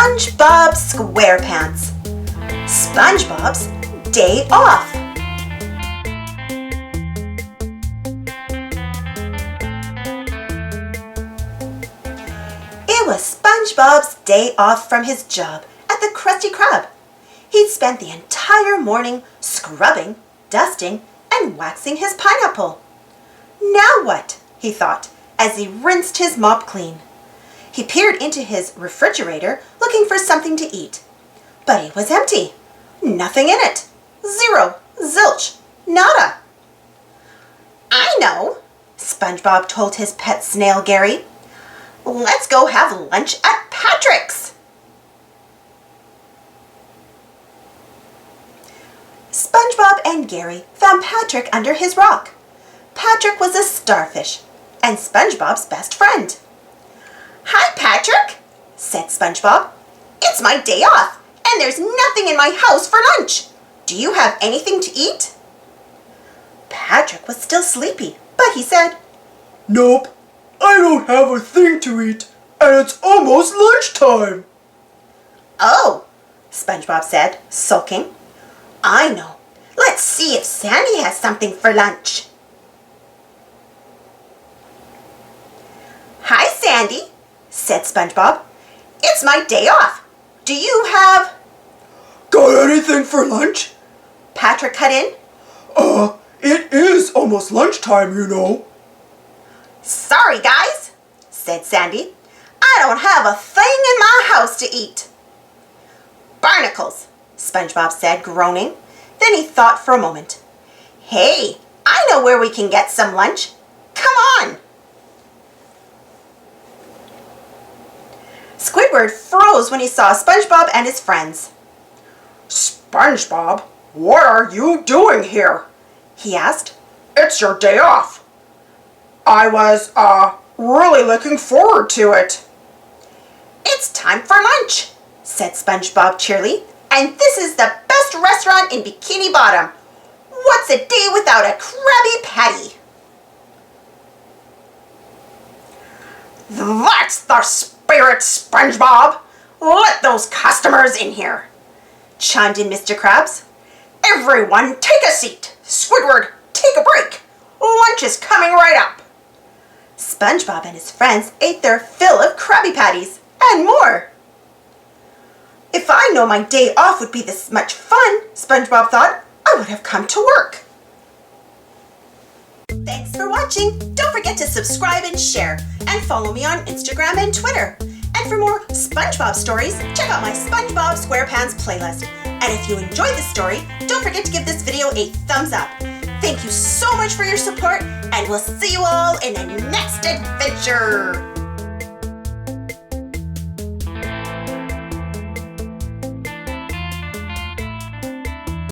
Spongebob Squarepants. Spongebob's Day Off. It was Spongebob's day off from his job at the Krusty Krab. He'd spent the entire morning scrubbing, dusting, and waxing his pineapple. Now what? He thought as he rinsed his mop clean. He peered into his refrigerator looking for something to eat. But it was empty. Nothing in it. Zero. Zilch. Nada. I know, Spongebob told his pet snail Gary. Let's go have lunch at Patrick's. Spongebob and Gary found Patrick under his rock. Patrick was a starfish and Spongebob's best friend. Hi, Patrick, said Spongebob. It's my day off, and there's nothing in my house for lunch. Do you have anything to eat? Patrick was still sleepy, but he said, Nope, I don't have a thing to eat, and it's almost lunchtime. Oh, Spongebob said, sulking. I know. Let's see if Sandy has something for lunch. Hi, Sandy, said Spongebob. It's my day off. Do you have... Got anything for lunch? Patrick cut in. It is almost lunchtime, you know. Sorry, guys, said Sandy. I don't have a thing in my house to eat. Barnacles, Spongebob said, groaning. Then he thought for a moment. Hey, I know where we can get some lunch. Come on. Squidward froze when he saw SpongeBob and his friends. SpongeBob, what are you doing here? He asked. It's your day off. I was, really looking forward to it. It's time for lunch, said SpongeBob cheerily. And this is the best restaurant in Bikini Bottom. What's a day without a Krabby Patty? That's the spirit, SpongeBob. Let those customers in here, chimed in Mr. Krabs. Everyone take a seat. Squidward, take a break. Lunch is coming right up. SpongeBob and his friends ate their fill of Krabby Patties and more. If I know my day off would be this much fun, SpongeBob thought, I would have come to work. Thanks for watching. Don't forget to subscribe and share, and follow me on Instagram and Twitter. And for more SpongeBob stories, check out my Spongebob Squarepants playlist. And if you enjoyed this story, don't forget to give this video a thumbs up. Thank you so much for your support, and we'll see you all in the next adventure.